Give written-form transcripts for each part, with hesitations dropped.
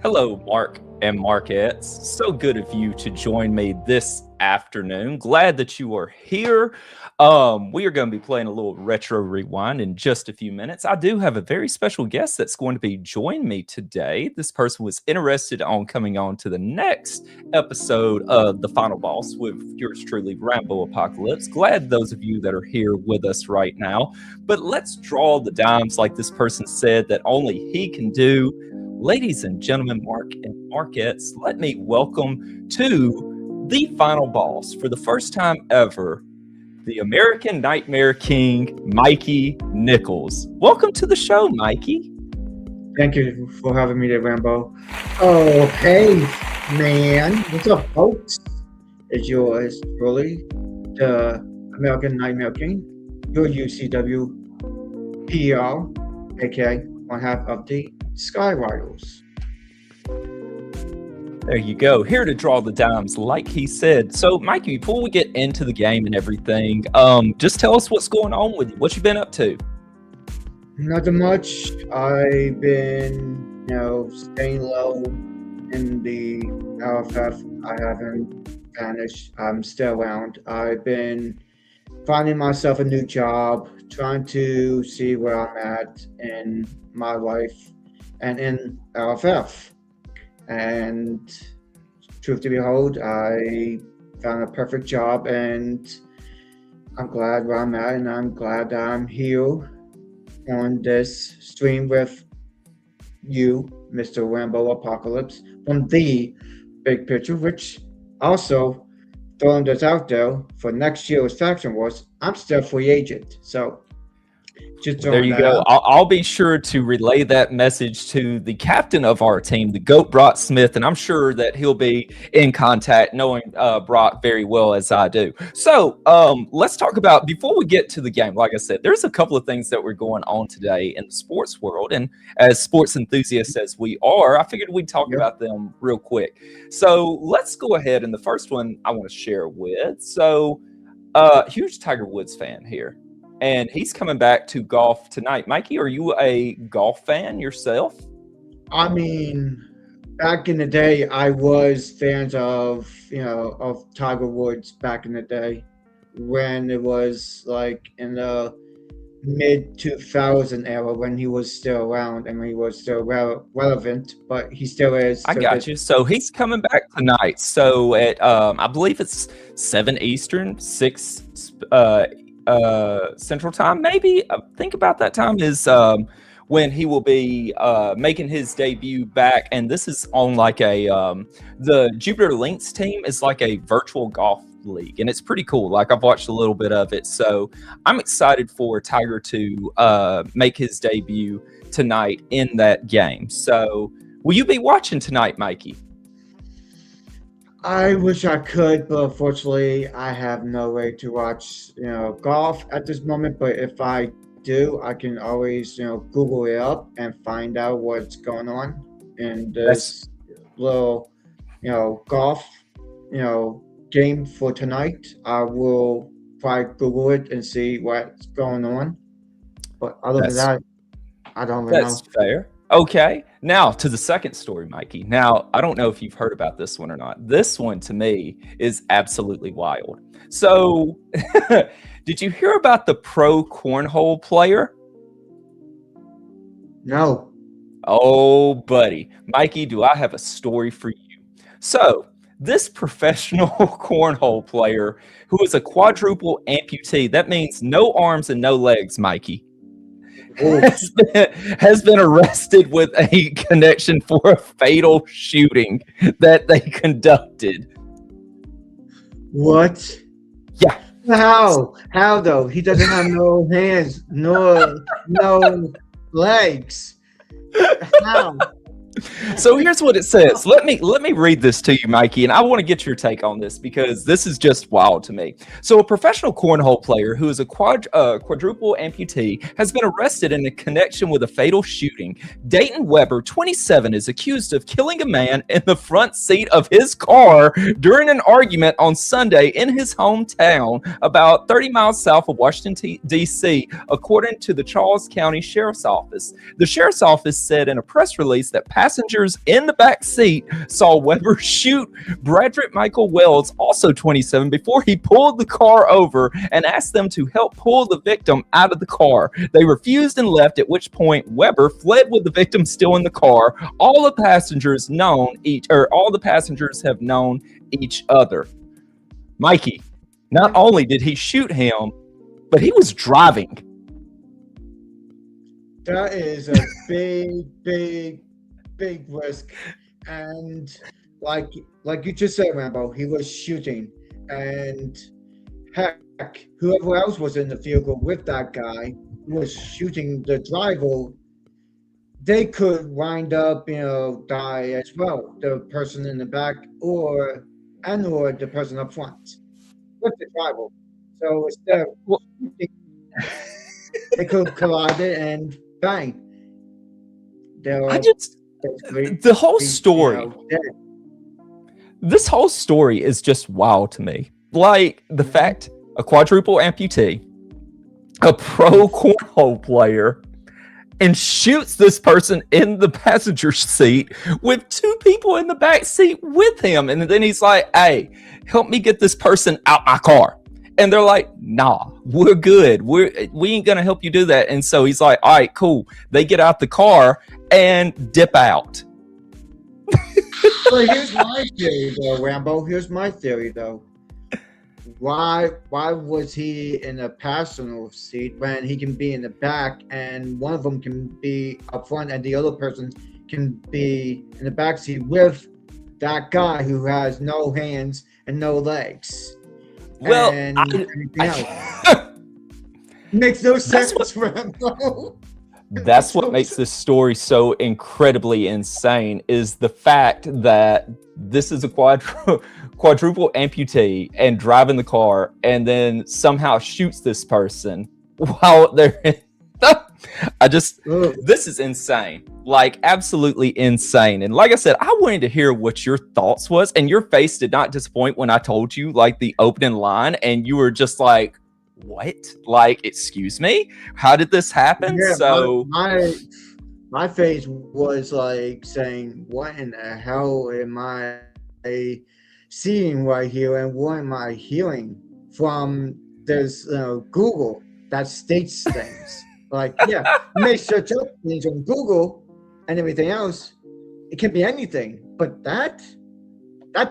Hello, Mark and Marquettes. So good of you to join me this afternoon. Glad that you are here. We are going to be playing a little retro rewind in just a few minutes. I do have a very special guest that's going to be joining me today. This person was interested on coming on to the next episode of The Final Boss with yours truly, Rambo Apocalypse. Glad those of you that are here with us right now. But let's draw the dimes like this person said that only he can do. Ladies and gentlemen, Mark and Marquettes, let me welcome to The Final Boss for the first time ever, the American Nightmare King, Mikey Nichols. Welcome to the show, Mikey. Thank you for having me there, Rambo. Oh, hey, man. What's up, folks? It's yours, truly, the American Nightmare King, your UCW PR, aka one half of the Sky Riders. There you go. Here to draw the dimes, like he said. So, Mikey, before we get into the game and everything, just tell us what's going on with you. What you been up to? Nothing much. I've been, staying low in the LFF. I haven't vanished. I'm still around. I've been finding myself a new job, trying to see where I'm at in my life and in LFF. And truth to behold, I found a perfect job, and I'm glad where I'm at, and I'm glad that I'm here on this stream with you, Mr. Rambo Apocalypse, from the Big Picture, which also, throwing this out there, for next year's Faction Wars, I'm still free agent. So there you go. I'll be sure to relay that message to the captain of our team, the GOAT Brock Smith, and I'm sure that he'll be in contact, knowing Brock very well as I do. So let's talk about, before we get to the game, like I said, there's a couple of things that were going on today in the sports world, and as sports enthusiasts as we are, I figured we'd talk about them real quick. So let's go ahead, and the first one I want to share with, huge Tiger Woods fan here. And he's coming back to golf tonight. Mikey, are you a golf fan yourself? I mean, back in the day, I was fans of Tiger Woods back in the day when it was like in the mid-2000 era when he was still around and when he was still relevant, but he still is. I got you. So he's coming back tonight. So at, I believe it's 7 Eastern, 6 Central Time, maybe. Think about that time is when he will be making his debut back, and this is on like a the Jupiter Links team is like a virtual golf league, and it's pretty cool. Like, I've watched a little bit of it, so I'm excited for Tiger to make his debut tonight in that game. So will you be watching tonight, Mikey? I wish I could, but unfortunately, I have no way to watch, golf at this moment. But if I do, I can always, Google it up and find out what's going on in this little, golf, game for tonight. I will probably Google it and see what's going on. But other than that, I don't really know. That's fair. Okay, now to the second story, Mikey. Now, I don't know if you've heard about this one or not. This one, to me, is absolutely wild. So, did you hear about the pro cornhole player? No. Oh, buddy. Mikey, do I have a story for you? So, this professional cornhole player who is a quadruple amputee, that means no arms and no legs, Mikey, has been arrested with a connection for a fatal shooting that they conducted. What? Yeah. How though? He doesn't have no hands, no legs. How? So here's what it says. Let me read this to you, Mikey, and I want to get your take on this because this is just wild to me. So a professional cornhole player who is a quadruple amputee has been arrested in a connection with a fatal shooting. Dayton Weber, 27, is accused of killing a man in the front seat of his car during an argument on Sunday in his hometown, about 30 miles south of Washington, D.C., according to the Charles County Sheriff's Office. The Sheriff's Office said in a press release that passengers in the back seat saw Weber shoot Bradrick Michael Wells, also 27, before he pulled the car over and asked them to help pull the victim out of the car. They refused and left, at which point Weber fled with the victim still in the car. All the passengers have known each other. Mikey, not only did he shoot him, but he was driving. That is a big risk. And like you just said, Rambo, he was shooting. And heck, whoever else was in the vehicle with that guy who was shooting the driver, they could wind up, die as well. The person in the back or the person up front with the driver. So instead of shooting, they could collide and bang. The whole story. This whole story is just wild to me. Like the fact a quadruple amputee, a pro cornhole player, and shoots this person in the passenger seat with two people in the back seat with him. And then he's like, hey, help me get this person out my car. And they're like, nah, we're good. We ain't going to help you do that. And so he's like, all right, cool. They get out the car and dip out. So here's my theory, though, Rambo. Here's my theory, though. Why was he in a passenger seat when he can be in the back and one of them can be up front and the other person can be in the back seat with that guy who has no hands and no legs? Well, and makes no sense, Rambo. That's what makes this story so incredibly insane, is the fact that this is a quadruple amputee and driving the car and then somehow shoots this person while they're in. This is insane. Like, absolutely insane. And like I said, I wanted to hear what your thoughts was, and your face did not disappoint when I told you like the opening line, and you were just like, what? Like, excuse me? How did this happen? Yeah, so my face was like saying, what in the hell am I seeing right here, and what am I hearing from this Google that states things? Like, yeah, you may search up things on Google and everything else. It can be anything, but that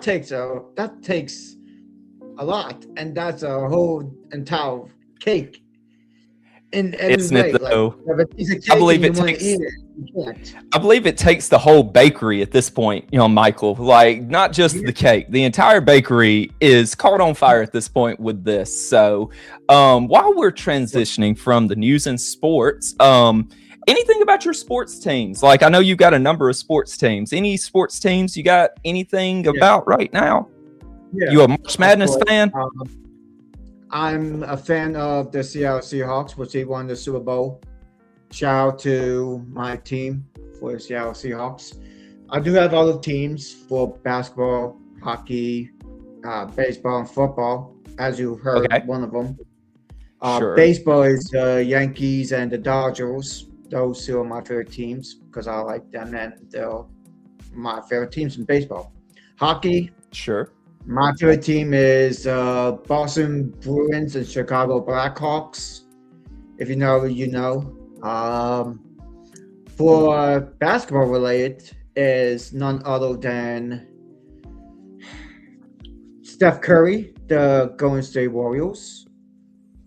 takes a lot, and that's a whole entire cake. In every Isn't way. it though? Like, if a piece of cake I believe and it you wanna takes. eat it, you can't. I believe it takes the whole bakery at this point, Michael. Like, not just the cake. The entire bakery is caught on fire at this point with this. So, while we're transitioning from the news and sports, anything about your sports teams? Like, I know you've got a number of sports teams. Any sports teams you got anything about right now? Yeah. You a March Madness fan? I'm a fan of the Seattle Seahawks, which they won the Super Bowl. Shout out to my team for the Seattle Seahawks. I do have other teams for basketball, hockey, baseball, and football, as you heard, one of them. Sure. Baseball is the Yankees and the Dodgers. Those two are my favorite teams because I like them, and they're my favorite teams in baseball. Hockey. Sure. My favorite team is Boston Bruins and Chicago Blackhawks. If you know, you know. For basketball related is none other than Steph Curry, the Golden State Warriors,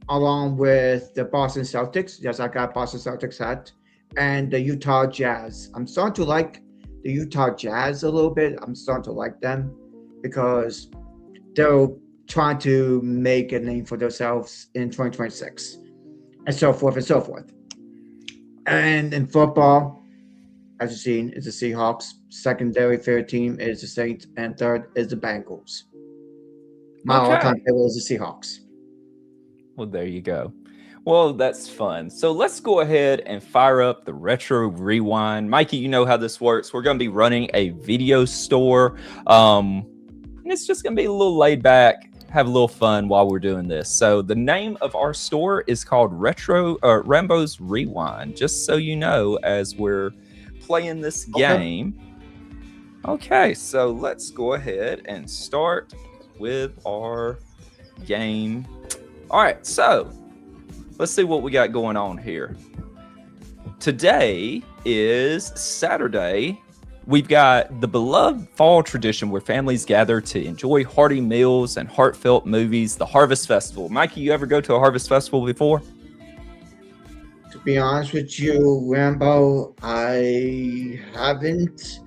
along with the Boston Celtics. Yes, I got Boston Celtics hat, and the Utah Jazz. I'm starting to like the Utah Jazz a little bit. I'm starting to like them because they're trying to make a name for themselves in 2026, and so forth and so forth. And in football, as you've seen, is the Seahawks. Secondary favorite team is the Saints, and third is the Bengals. My all-time favorite is the Seahawks. Well, there you go. Well, that's fun. So let's go ahead and fire up the Retro Rewind. Mikey, you know how this works. We're going to be running a video store. And it's just going to be a little laid back, have a little fun while we're doing this. So the name of our store is called Rambo's Rewind, just so you know, as we're playing this Okay. game. Okay, so let's go ahead and start with our game. All right, so let's see what we got going on here. Today is Saturday. We've got the beloved fall tradition where families gather to enjoy hearty meals and heartfelt movies, the Harvest Festival. Mikey, you ever go to a Harvest Festival before? To be honest with you, Rambo, I haven't.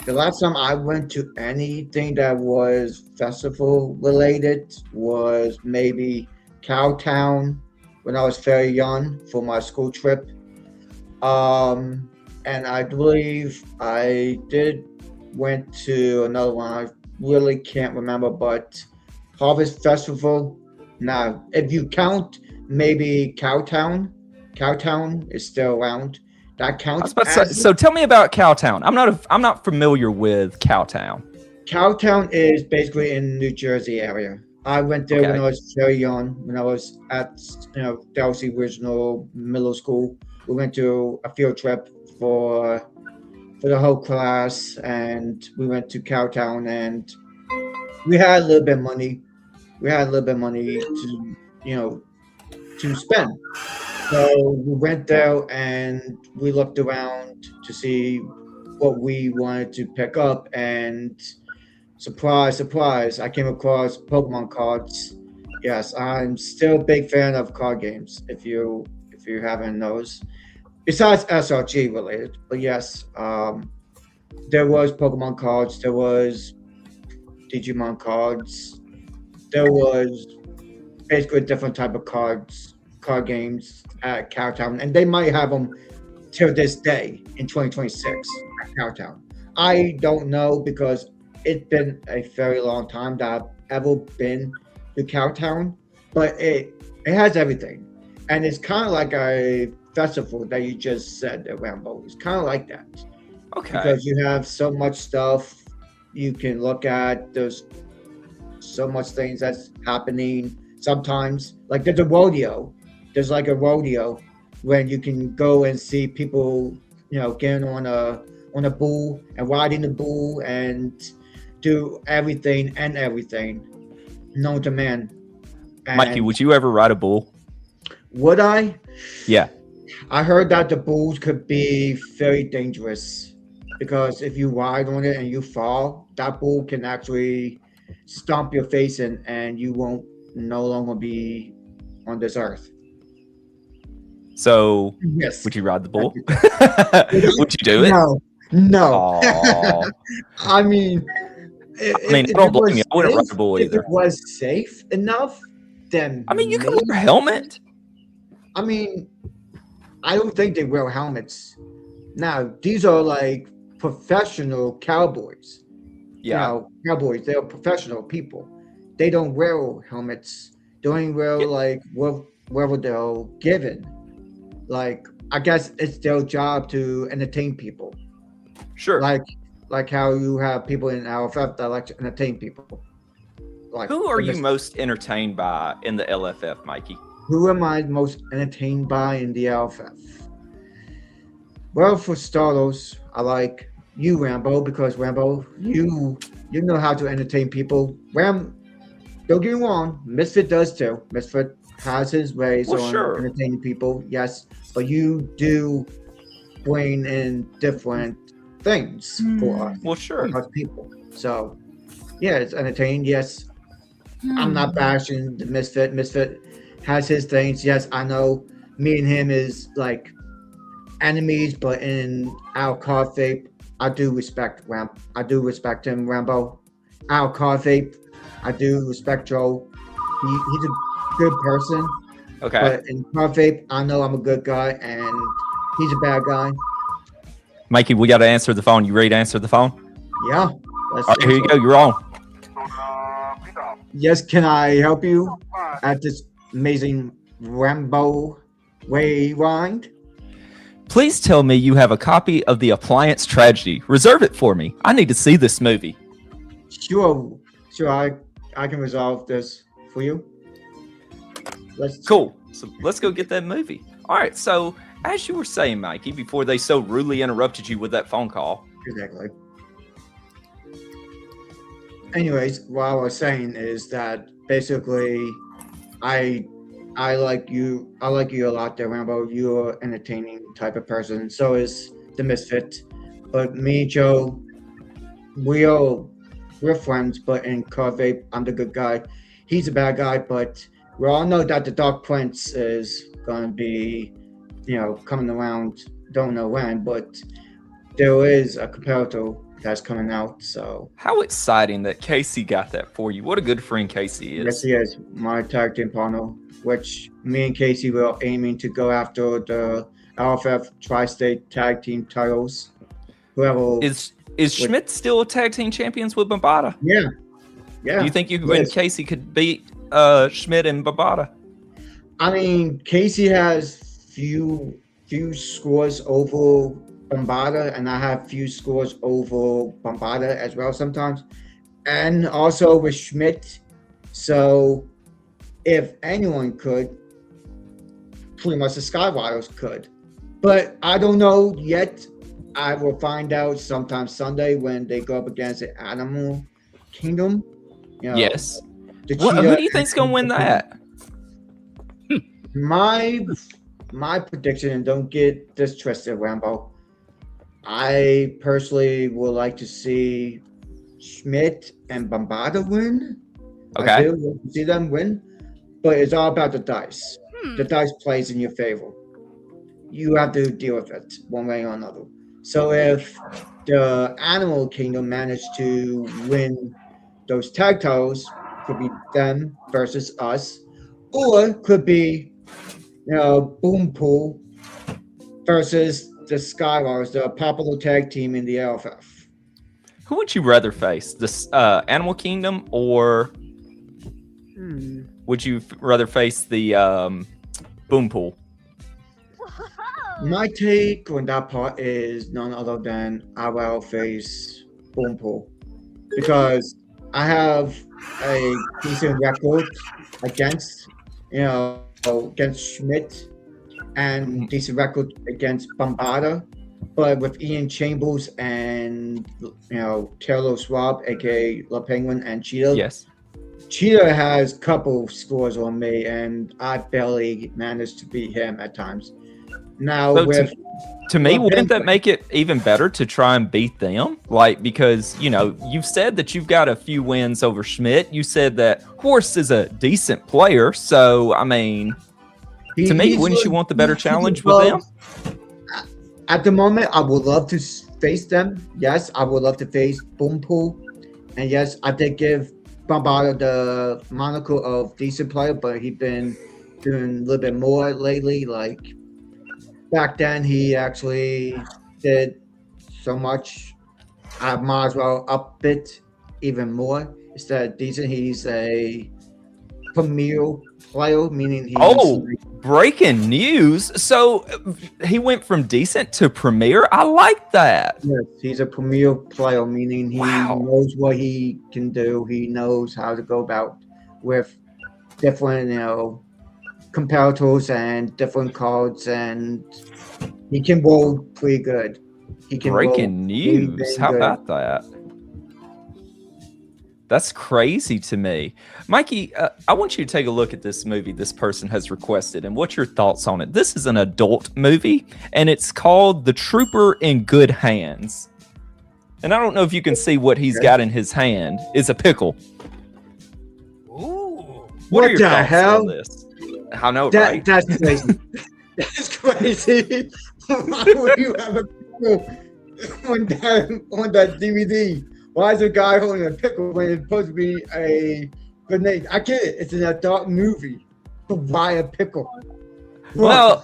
The last time I went to anything that was festival related was maybe Cowtown when I was very young for my school trip. And I believe I did went to another one. I really can't remember, but Harvest Festival. Now, if you count maybe Cowtown, Cowtown is still around. That I was counts about to say, as so tell me about Cowtown. I'm not familiar with Cowtown. Cowtown is basically in New Jersey area. I went there when Okay. I was very young. When I was at Dalsey Regional Middle School, we went to a field trip for the whole class, and we went to Cowtown, and we had a little bit of money. We had a little bit of money to to spend. So we went there and we looked around to see what we wanted to pick up, and surprise, surprise, I came across Pokemon cards. Yes, I'm still a big fan of card games. If you haven't those, besides SRG related, but yes, there was Pokemon cards, there was Digimon cards, there was basically a different type of card games at Cowtown, and they might have them till this day in 2026 at Cowtown. I don't know because it's been a very long time that I've ever been to Cowtown, but it has everything, and it's kind of like a festival that you just said, Rambo. It's kind of like that Okay. because you have so much stuff you can look at. There's so much things that's happening. Sometimes, like there's a rodeo. There's like a rodeo when you can go and see people, getting on a bull and riding the bull and do everything and everything known to man. Mikey, And would you ever ride a bull? would I? Yeah. I heard that the bulls could be very dangerous because if you ride on it and you fall, that bull can actually stomp your face in and you won't no longer be on this earth. So Yes. would you ride the bull? I Would you do it? No. Aw. I mean, I mean, I don't blame you. I wouldn't ride a bull if either. it was safe enough, then I mean, you can maybe. wear a helmet. I mean, I don't think they wear helmets. Now, these are like professional cowboys. Yeah. Cowboys, they're professional people. They don't wear helmets. They only wear Yeah. like wherever they're given. Like, I guess it's their job to entertain people. Sure. Like how you have people in LFF that like to entertain people. Like, Who are in you this- most entertained by in the LFF, Mikey? Who am I most entertained by in the LFF? Well, for starters, I like you, Rambo, because Rambo, you know how to entertain people. Don't get me wrong, Misfit does too. Misfit has his ways Well, on sure. entertaining people, yes, but you do bring in different things for us, Well, sure. for us people. So, yeah, it's entertaining. Yes, I'm not bashing the Misfit. Misfit has his things. Yes, I know me and him is like enemies, but in our card vape, I do respect him, Rambo. Our card vape, I do respect Joe. He's a good person, Okay. but in card vape, I know I'm a good guy, and he's a bad guy. Mikey, we got to answer the phone. You ready to answer the phone? Yeah. Let's All right, here you go. You're on. Yes, can I help you at this amazing Rambo Rewind? Please tell me you have a copy of The Appliance Tragedy. Reserve it for me. I need to see this movie. Sure, I can resolve this for you. Let's Cool. So let's go get that movie. All right. So as you were saying, Mikey, before they so rudely interrupted you with that phone call. Exactly. Anyways, what I was saying is that basically, I like you. I like you a lot there, Rambo. You're an entertaining type of person. So is the Misfit. But me and Joe, we're friends. But in Carve, I'm the good guy. He's a bad guy. But we all know that the Dark Prince is gonna be, coming around. Don't know when, but there is a comparator that's coming out. So How exciting that Casey got that for you. What a good friend Casey is. yes, he is my tag team partner, which me and Casey were aiming to go after the LFF Tri-State Tag Team titles. Whoever Is Schmidt still a tag team champions with Bambata? yeah. Do you think you and Yes. Casey could beat Schmidt and Bambata? I mean, Casey has few scores over Bombada, and I have few scores over Bombada as well sometimes, and also with Schmidt. So, if anyone could, pretty much the Skyriders could, but I don't know yet. I will find out sometime Sunday when they go up against the Animal Kingdom. Yes. the Who Cheetah do you think's gonna win that? My prediction, and don't get this twisted, Rambo. I personally would like to see Schmidt and Bombada win. I Okay. do want to see them win, but it's all about the dice. The dice plays in your favor. You have to deal with it one way or another. So if the Animal Kingdom managed to win those tag titles, could be them versus us, or could be Boom Pool versus the Skywars, the popular tag team in the LFF. Who would you rather face? This Animal Kingdom, or would you rather face the Boom Pool? My take on that part is none other than I will face Boom Pool because I have a decent record against against Schmidt and decent record against Bombada, but with Ian Chambers and Taylor Schwab, aka La Penguin, and Cheetah. Yes. Cheetah has a couple scores on me, and I barely managed to beat him at times. Now So with to me, La wouldn't that Penguin- make it even better to try and beat them? Like, because, you've said that you've got a few wins over Schmidt. You said that Horse is a decent player. So, I mean, to me, he's wouldn't you good- want the better he's challenge good. with them? At the moment, I would love to face them. Yes, I would love to face Boompool. And yes, I did give Bombada the moniker of decent player, but he's been doing a little bit more lately. Like back then, he actually did so much. I might as well up it even more. Instead of decent, he's a premier player, meaning he's Oh, breaking news. So he went from decent to premier. I like that. yes, he's a premier player, meaning he Wow. knows what he can do. He knows how to go about with different, comparators and different cards, and he can roll pretty good. He can roll Breaking pretty news. dang How good. about that? That's crazy to me. Mikey, I want you to take a look at this movie this person has requested and what's your thoughts on it. This is an adult movie and it's called The Trooper in Good Hands. And I don't know if you can see what he's got in his hand. It's a pickle. Ooh. What are What your the thoughts hell? on this? I know, That right? that's crazy. That's crazy. Why would you have a pickle on that DVD? Why is a guy holding a pickle when it's supposed to be a grenade? I get it. It's an adult movie. But why a pickle? Well,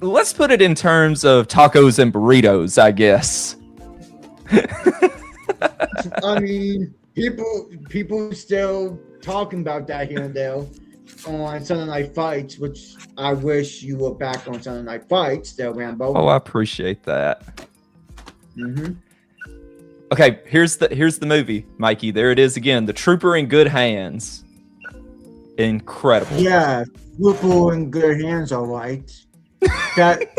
let's put it in terms of tacos and burritos, I guess. I mean, people still talking about that here and there on Sunday Night Fights, which I wish you were back on Sunday Night Fights, there, Rambo. Oh, I appreciate that. Mm-hmm. Okay, here's the movie, Mikey. There it is again. The Trooper in Good Hands. Incredible. Yeah, Lupo in good hands, all right. That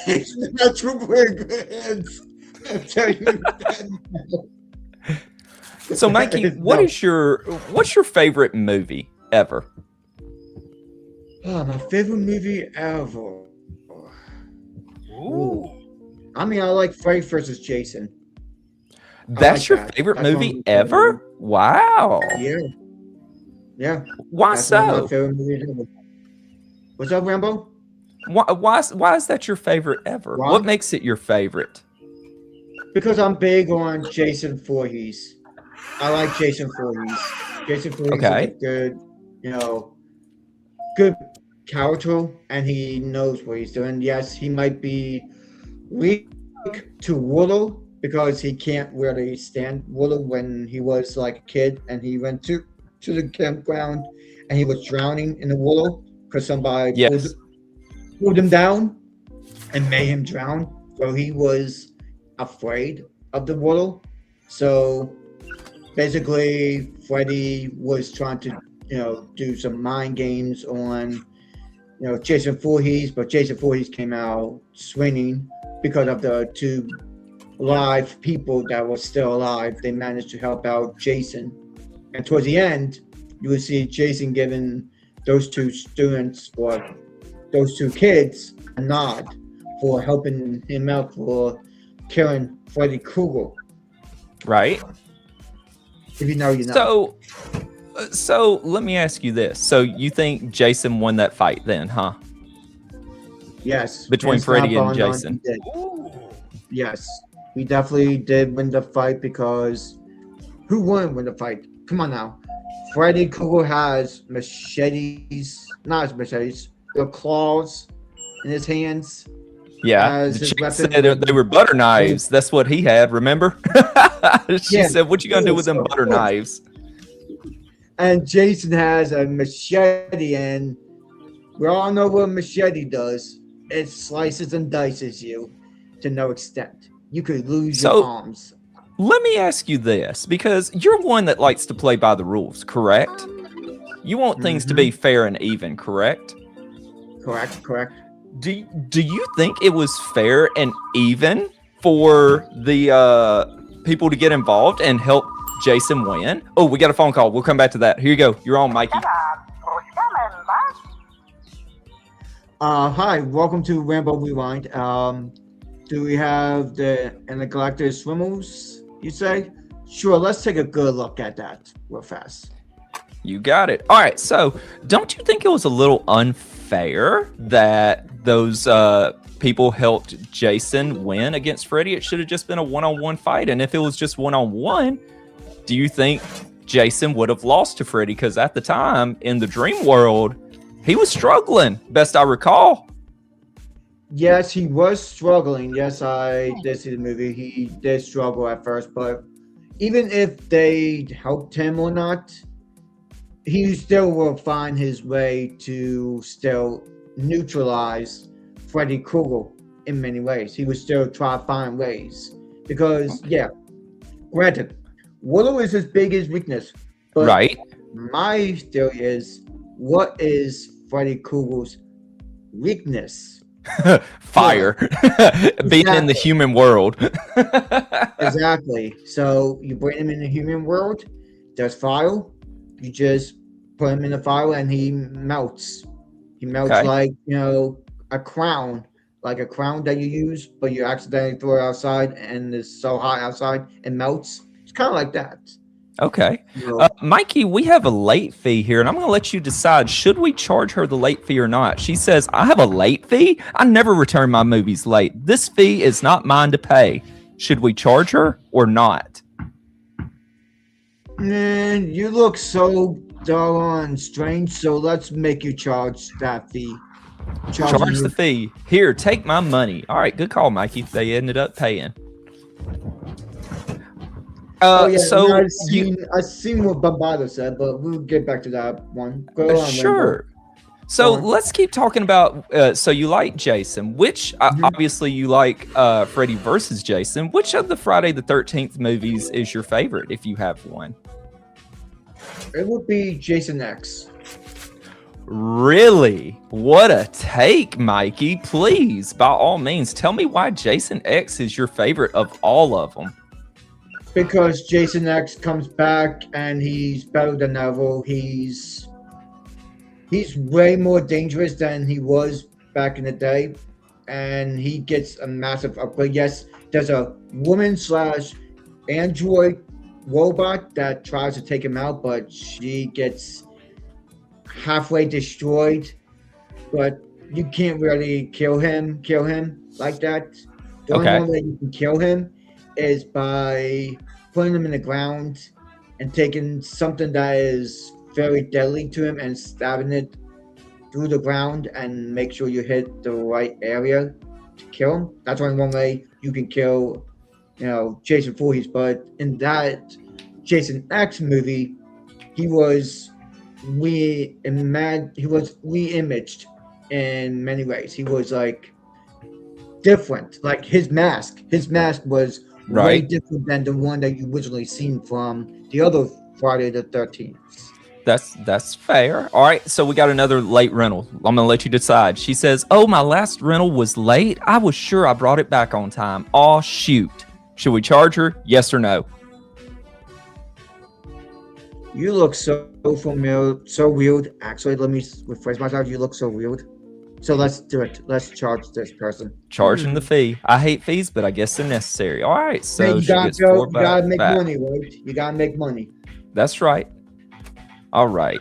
is not true hands. I'm telling you that. So, Mikey, what's your favorite movie ever? Oh, my favorite movie ever. Ooh. I mean, I like Freddy vs. Jason. That's your favorite movie ever? Wow. Yeah. Yeah. Why That's so? one of my favorite movies ever. What's up, Rambo? Why is that your favorite ever? Why? What makes it your favorite? Because I'm big on Jason Voorhees. I like Jason Voorhees. Jason Voorhees is a good, good character, and he knows what he's doing. Yes, he might be weak to water because he can't really stand water. When he was like a kid and he went to the campground and he was drowning in the water because somebody pulled him down and made him drown. So he was afraid of the water. So basically, Freddy was trying to, do some mind games on, Jason Voorhees, but Jason Voorhees came out swinging because of the two live people that were still alive. They managed to help out Jason. And towards the end, you would see Jason giving those two students or those two kids a nod for helping him out for killing Freddy Krueger. Right. If you know, you know. So let me ask you this. So you think Jason won that fight then, huh? Yes. Between Freddy and Jason. Yes. He definitely did win the fight because who wouldn't win the fight? Come on now. Freddy Krueger has machetes, not machetes, the claws in his hands. Yeah, the chick said they were butter knives. That's what he had, remember? She said, what you gonna do with them butter knives? And Jason has a machete, and we all know what a machete does. It slices and dices you to no extent. You could lose your arms. Let me ask you this, because you're one that likes to play by the rules, correct? You want things to be fair and even, correct? Correct. Do you think it was fair and even for the people to get involved and help Jason win? Oh, we got a phone call. We'll come back to that. Here you go. You're on, Mikey. Hi, welcome to Rambo Rewind. Do we have the Intergalactic Swimmers, you say? Sure, let's take a good look at that real fast. You got it. All right, so don't you think it was a little unfair that those people helped Jason win against Freddy? It should have just been a one-on-one fight, and if it was just one-on-one, do you think Jason would have lost to Freddy? Because at the time, in the dream world, he was struggling, best I recall. Yes, he was struggling. Yes, I did see the movie. He did struggle at first, but even if they helped him or not, he still will find his way to still neutralize Freddy Krueger in many ways. He would still try to find ways. Because, granted, water is his biggest weakness. But right. My theory is, what is Freddy Krueger's weakness? Fire. Being in the human world. Exactly. So you bring him in the human world, there's fire. You just put him in the fire and he melts. He melts like, a crown. Like a crown that you use, but you accidentally throw it outside and it's so hot outside, it melts. It's kind of like that. Okay. Mikey, we have a late fee here, and I'm going to let you decide, should we charge her the late fee or not? She says, I have a late fee? I never return my movies late. This fee is not mine to pay. Should we charge her or not? Man, you look so doggone strange, so let's make you charge that fee. Charge the fee. Here, take my money. All right, good call, Mikey. They ended up paying. So I've seen what Bambada said, but we'll get back to that one. Go on, sure. Rambo. So let's keep talking about. So you like Jason? Which obviously you like Freddy versus Jason. Which of the Friday the 13th movies is your favorite, if you have one? It would be Jason X. Really? What a take, Mikey. Please, by all means, tell me why Jason X is your favorite of all of them. Because Jason X comes back and he's better than ever. He's way more dangerous than he was back in the day, and he gets a massive upgrade. Yes, there's a woman slash android robot that tries to take him out, but she gets halfway destroyed. But you can't really kill him like that. The only one way you can kill him is by putting him in the ground and taking something that is very deadly to him and stabbing it through the ground and make sure you hit the right area to kill him. That's only one way you can kill, Jason Voorhees. But in that Jason X movie, he was re-imaged in many ways. He was like different. Like his mask was way different than the one that you originally seen from the other Friday the 13th. That's fair. All right, so we got another late rental. I'm gonna let you decide. She says, "Oh, my last rental was late. I was sure I brought it back on time. Aw, shoot. Should we charge her? Yes or no?" You look so familiar, so weird. Actually, let me rephrase myself. You look so weird. So let's do it. Let's charge this person. Charging the fee. I hate fees, but I guess they're necessary. All right, so you gotta make money, right? You gotta make money. That's right. All right.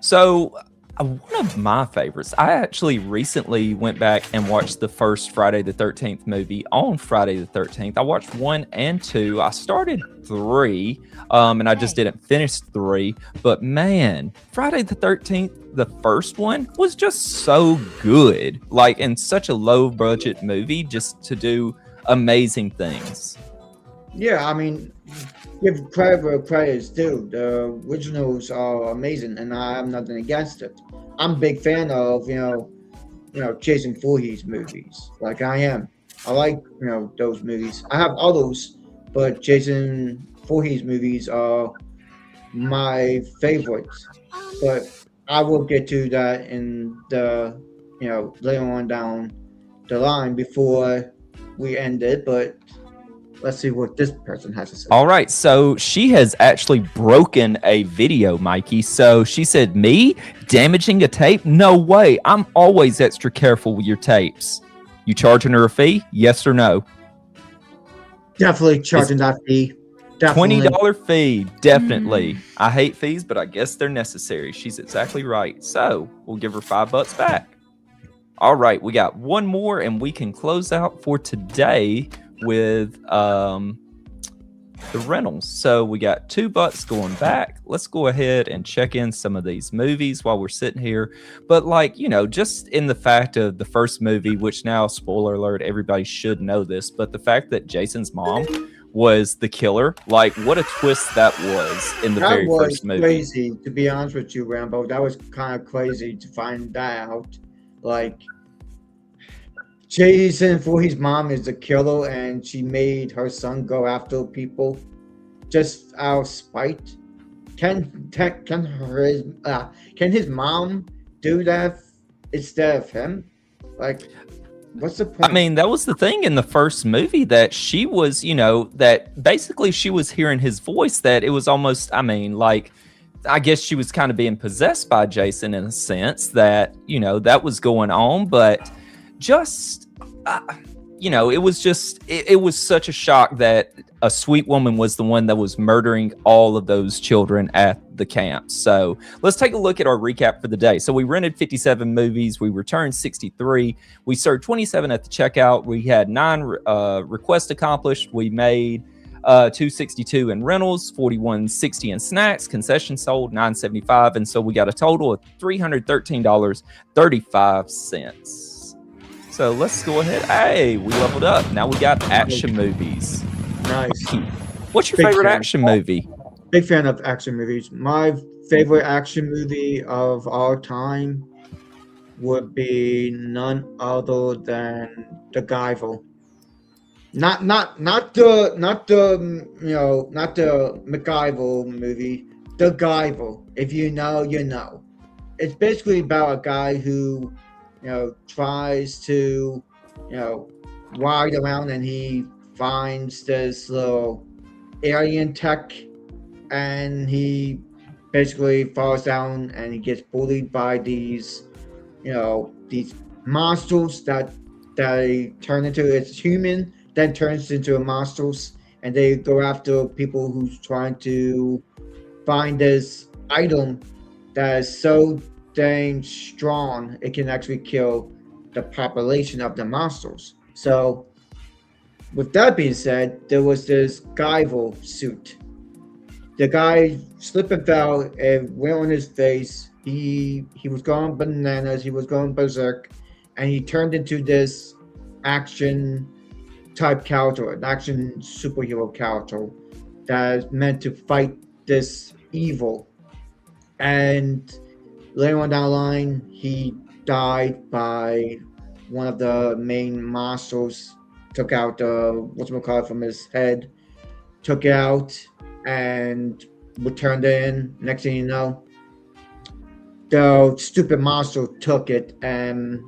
So one of my favorites, I actually recently went back and watched the first Friday the 13th movie on Friday the 13th. I watched 1 and 2. I started 3, and I just didn't finish 3. But man, Friday the 13th, the first one was just so good. Like, in such a low budget movie, just to do amazing things. Yeah, I mean, give credit where credit is due. The originals are amazing, and I have nothing against it. I'm a big fan of Jason Voorhees movies. Like I am. I like those movies. I have others, but Jason Voorhees movies are my favorites. But I will get to that in the later on down the line before we end it. But let's see what this person has to say. All right. So she has actually broken a video, Mikey. So she said, "Me damaging a tape? No way. I'm always extra careful with your tapes." You charging her a fee? Yes or no? Definitely charging that fee. Definitely. $20 fee. Definitely. I hate fees, but I guess they're necessary. She's exactly right. So we'll give her $5 back. All right. We got one more and we can close out for today with the rentals. So we got $2 going back. Let's go ahead and check in some of these movies while we're sitting here. But just in the fact of the first movie, which now, spoiler alert, everybody should know this, but the fact that Jason's mom was the killer, like what a twist that was in the very first movie. That was crazy, to be honest with you, Rambo. That was kind of crazy to find that out. Like, Jason Voorhees' mom is a killer, and she made her son go after people just out of spite. Can his mom do that instead of him? Like, what's the point? I mean, that was the thing in the first movie, that she was, that basically she was hearing his voice, that it was almost, I guess she was kind of being possessed by Jason in a sense, that, that was going on, but just, it was just, it was such a shock that a sweet woman was the one that was murdering all of those children at the camp. So let's take a look at our recap for the day. So we rented 57 movies. We returned 63. We served 27 at the checkout. We had 9 requests accomplished. We made $262 in rentals, $41.60 in snacks, concessions sold $9.75, and so we got a total of $313.35. So let's go ahead. Hey, we leveled up. Now we got action movies. Nice. What's your favorite action movie? Big fan of action movies. My favorite action movie of all time would be none other than The Guyver. Not the MacGyver movie. The Guyver. If you know, you know. it's basically about a guy who, tries to, ride around, and he finds this little alien tech, and he basically falls down and he gets bullied by these monsters that they turn into. It's human, then turns into a monsters, and they go after people who's trying to find this item that is so dang strong it can actually kill the population of the monsters. So, with that being said, there was this Guyval suit. The guy slipped and fell and went on his face. He was going bananas. He was going berserk, and he turned into this action type character, an action superhero character that is meant to fight this evil. And later on down the line, he died by one of the main monsters. Took out the whatchamacallit from his head, took it out, and returned it in. Next thing you know, the stupid monster took it and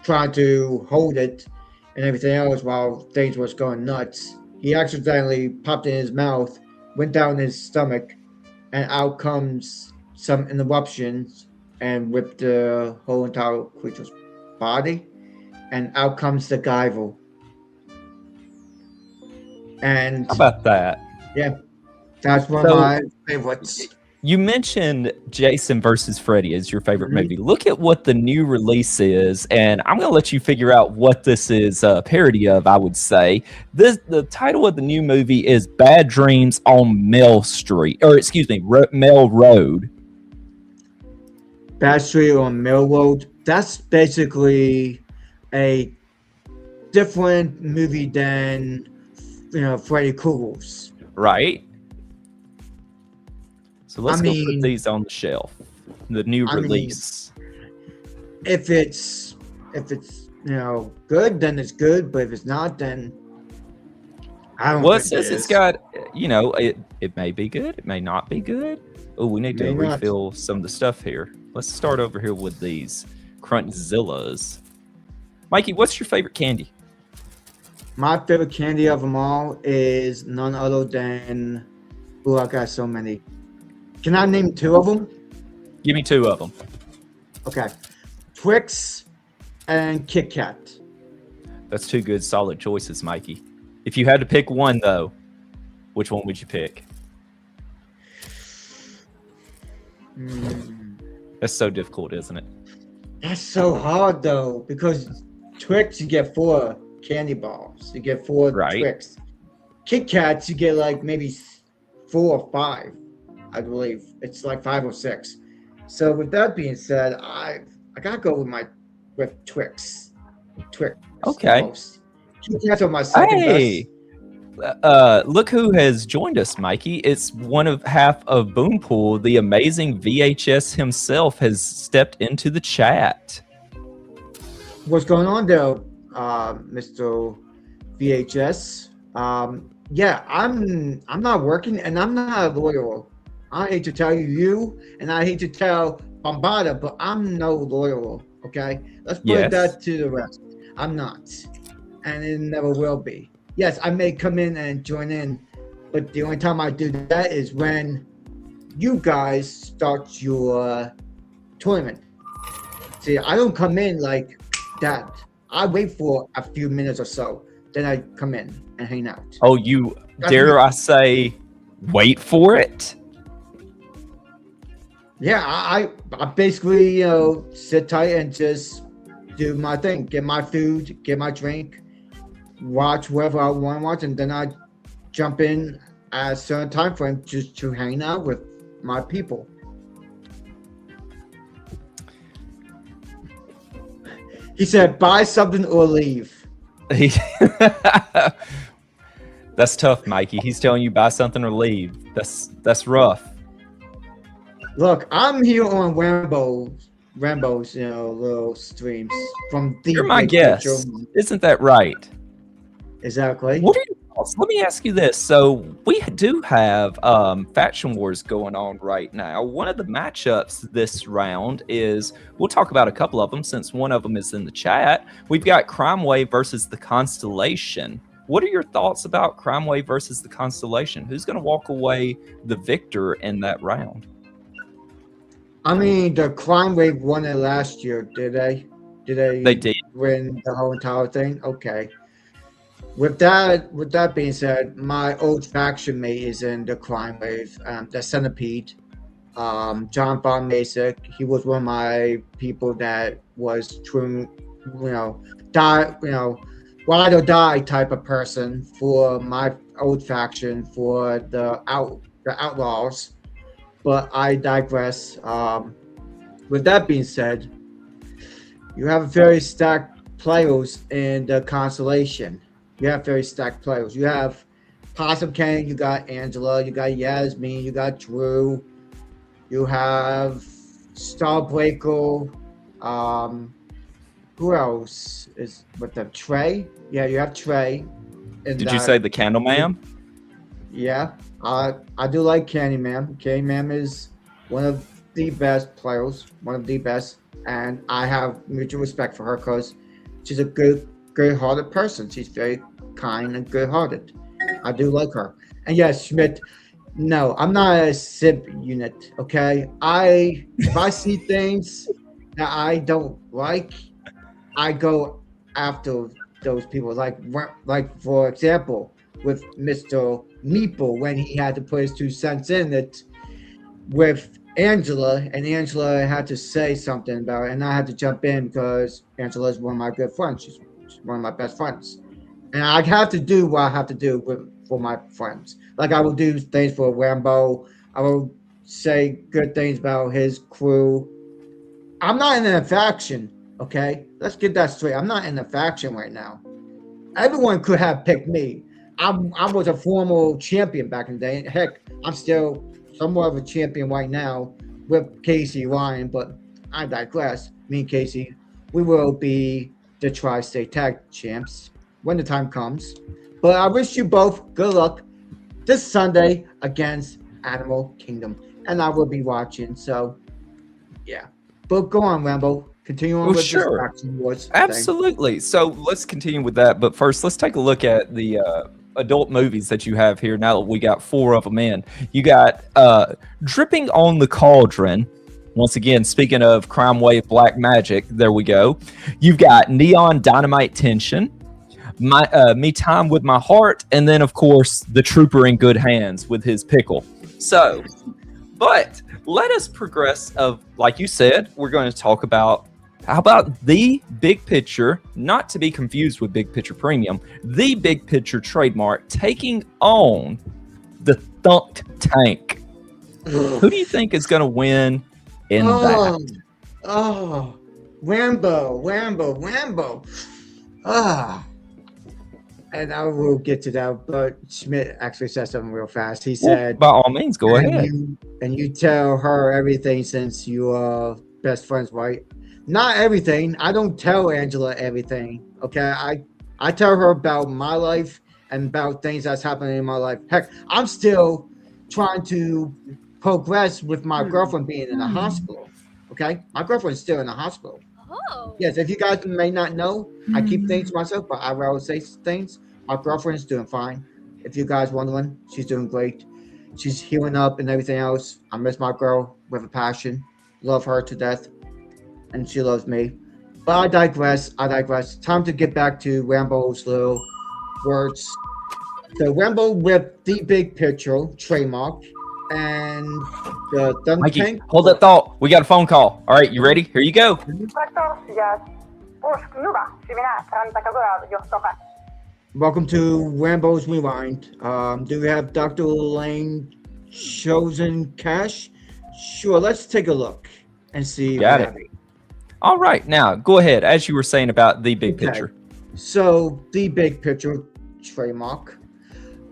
tried to hold it and everything else while things was going nuts. He accidentally popped in his mouth, went down his stomach, and out comes some interruptions and ripped the whole entire creature's body, and out comes the Guyval. And How about that? yeah, that's one of my favorites. You mentioned Jason versus Freddy as your favorite Mhm. movie. Look at what the new release is, and I'm going to let you figure out what this is a parody of, I would say. The title of the new movie is Bad Dreams on Mel Street, or excuse me, Mel Road. Bad Street on Mill Road. That's basically a different movie than Freddy Krueger's. Right? So let's I go mean- put these on the shelf. The new I mean- release. If it's good, then it's good. But if it's not, then I don't. Well, it think says it it's is. got, it may be good, it may not be good. Oh, we need to May not. refill some of the stuff here. Let's start over here with these Crunchzillas. Mikey, what's your favorite candy? My favorite candy of them all is none other than. Oh, I got so many. Can I name two of them? Give me two of them. Okay, Twix and Kit Kat. That's two good, solid choices, Mikey. If you had to pick one, though, which one would you pick? That's so difficult, isn't it? That's so hard though, because Twix you get 4 candy bars. You get 4 Right. Twix. Kit Kats you get like maybe 4 or 5, I believe. It's like 5 or 6. So with that being said, I gotta go with Twix. Twix. Okay. Most. Kit Kats are my second Hey! best. Look who has joined us, Mikey. It's one of half of Boompool. The amazing VHS himself has stepped into the chat. What's going on there, Mr. VHS? Yeah, I'm not working and I'm not loyal. I hate to tell you, and I hate to tell Bombada, but I'm no loyal. Okay, let's put Yes. that to the rest. I'm not, and it never will be. Yes, I may come in and join in, but the only time I do that is when you guys start your tournament. See, I don't come in like that. I wait for a few minutes or so, then I come in and hang out. Oh, you dare I say, wait for it? Yeah, I basically sit tight and just do my thing, get my food, get my drink, watch whatever I want to watch, and then I jump in at a certain time frame just to hang out with my people. He said, buy something or leave. That's tough, Mikey. He's telling you buy something or leave. That's rough. Look, I'm here on Rambo's, little streams from the You're my Big guest. Picture. Isn't that right? Exactly. What are you thoughts. Let me ask you this. So we do have faction wars going on right now. One of the matchups this round is, we'll talk about a couple of them since one of them is in the chat. We've got Crime Wave versus the Constellation. What are your thoughts about Crime Wave versus the Constellation? Who's going to walk away the victor in that round? I mean, the Crime Wave won it last year, did they? They did win the whole entire thing. Okay. With that being said, my old faction mate is in the Crime Wave, the Centipede. John Von Masick. He was one of my people that was true, ride or die type of person for my old faction for the Outlaws. But I digress. With that being said, you have very stacked players in the Constellation. You have very stacked players. You have Possum King, you got Angela, you got Yasmin, you got Drew, you have Starbreaker. Who else is with them? Trey? Yeah, you have Trey. Did you say the Candleman? Yeah, I do like Candyman. Candyman is one of the best players, one of the best, and I have mutual respect for her because she's a good-hearted person. She's very kind and good-hearted. I do like her. And yes, Schmidt. No, I'm not a SIP unit. Okay, if I see things that I don't like, I go after those people. Like for example, with Mr. Meeple when he had to put his 2 cents in it with Angela, and Angela had to say something about it, and I had to jump in because Angela is one of my good friends. She's one of my best friends, and I have to do what I have to do for my friends. Like I will do things for Rambo. I will say good things about his crew. I'm not in a faction, okay? Let's get that straight. I'm not in a faction right now. Everyone could have picked me. I was a former champion back in the day. Heck, I'm still somewhat of a champion right now with Casey Ryan, but I digress. Me and Casey, we will be the Tri-State Tag Champs when the time comes. But I wish you both good luck this Sunday against Animal Kingdom. And I will be watching, so yeah. But go on, Rambo. Continue on with this Faction Wars. Absolutely. Thing. So let's continue with that. But first, let's take a look at the adult movies that you have here. Now that we got 4 of them in, you got Dripping on the Cauldron. Once again, speaking of Crime Wave Black Magic, there we go. You've got Neon Dynamite Tension, Me Time with My Heart, and then of course the Trooper in Good Hands with his pickle. So, but let us progress. Like you said, we're going to talk about. How about the Big Picture, not to be confused with Big Picture Premium, the Big Picture trademark taking on the Thunked Tank. Who do you think is going to win in that? Oh, Rambo. And I will get to that, but Schmidt actually said something real fast. He said, by all means, go ahead. And you tell her everything since you are best friends, right? Not everything. I don't tell Angela everything. Okay, I tell her about my life and about things that's happening in my life. Heck, I'm still trying to progress with my girlfriend being in the hospital. Okay, my girlfriend's still in the hospital. Oh. Yes, if you guys may not know, I keep things to myself, but I will say things. My girlfriend's doing fine. If you guys wondering, she's doing great. She's healing up and everything else. I miss my girl with a passion. Love her to death. And she loves me. But I digress. Time to get back to Rambo's little words. So Rambo with the Big Picture trademark and the Thunked Mikey, Tank. hold that thought. We got a phone call. All right, you ready? Here you go. Welcome to Rambo's Rewind. Do we have Dr. Lane chosen cash? Sure, let's take a look and see. Got it. All right, now go ahead. As you were saying about the Big Picture. So the Big Picture trademark,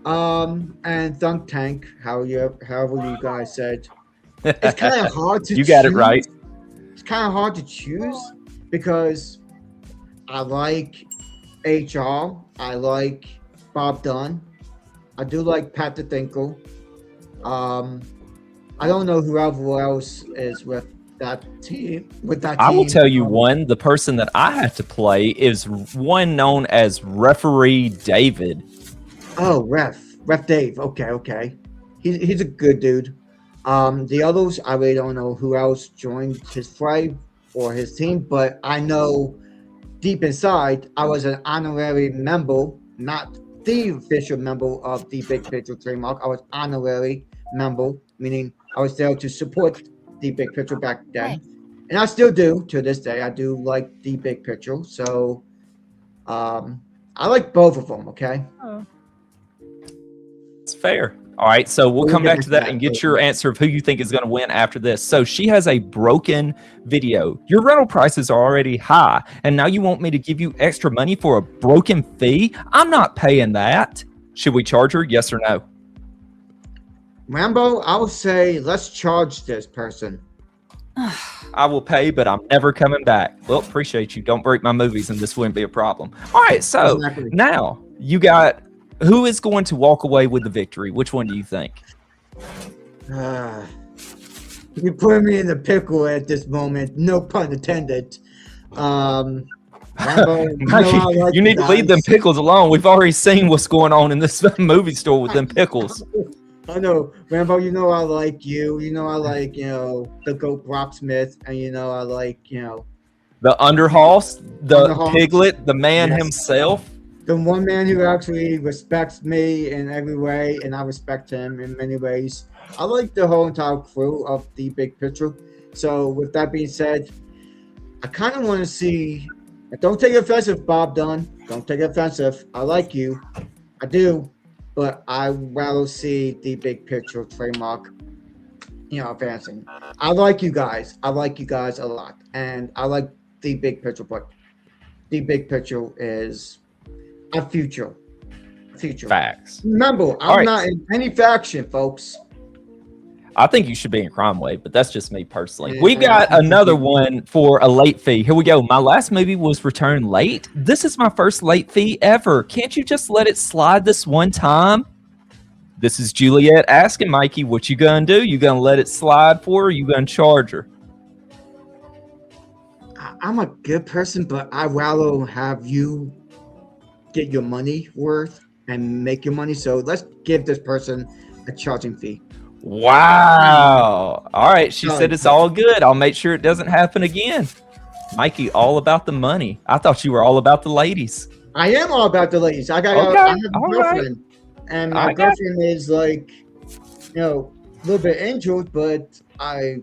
and Thunked Tank. However you guys said, it's kind of hard to. You got it right. It's kind of hard to choose because I like HR. I like Bob Dunn. I do like Pat the Tinkle. I don't know who else is with that team. I will tell you one. The person that I have to play is one known as Referee David. Oh, Ref Dave. Okay. He's a good dude. The others, I really don't know who else joined his fray or his team, but I know deep inside I was an honorary member, not the official member of the Big Picture trademark. I was honorary member, meaning I was there to support the Big Picture back then, and I still do to this day. I do like the Big Picture, so I like both of them. Okay, it's fair. All right, so we'll come back to that and get your answer of who you think is going to win after this. So she has a broken video. Your rental prices are already high, and now you want me to give you extra money for a broken fee? I'm not paying that. Should we charge her? Yes or no? Rambo, I would say let's charge this person. I will pay, but I'm never coming back. Well, appreciate you. Don't break my movies, and this wouldn't be a problem. All right, so now you got... Who is going to walk away with the victory? Which one do you think? You put me in the pickle at this moment. No pun intended. Rambo, you need to leave them pickles alone. We've already seen what's going on in this movie store with them pickles. I know, Rambo. You know I like you. You know I like the GOAT Brock Smith, and I like the Underhoss, the Piglet, the man himself. The one man who actually respects me in every way, and I respect him in many ways. I like the whole entire crew of the Big Picture. So with that being said, I kind of want to see, don't take it offensive, Bob Dunn. Don't take it offensive. I like you. I do. But I rather see the Big Picture trademark, advancing. I like you guys. I like you guys a lot. And I like the Big Picture, but the Big Picture is a future. Facts. Remember, I'm not in any faction, folks. I think you should be in Crime Wave, but that's just me personally. Yeah. We've got another one for a late fee. Here we go. My last movie was Return Late. This is my first late fee ever. Can't you just let it slide this one time? This is Juliet asking Mikey, what you gonna do? You gonna let it slide for her, or you gonna charge her? I'm a good person, but I'd rather have you get your money worth and make your money. So let's give this person a charging fee. Wow. All right. She said it's all good. I'll make sure it doesn't happen again. Mikey, all about the money. I thought you were all about the ladies. I am all about the ladies. I have a girlfriend. Right. And my girlfriend is like, a little bit injured, but I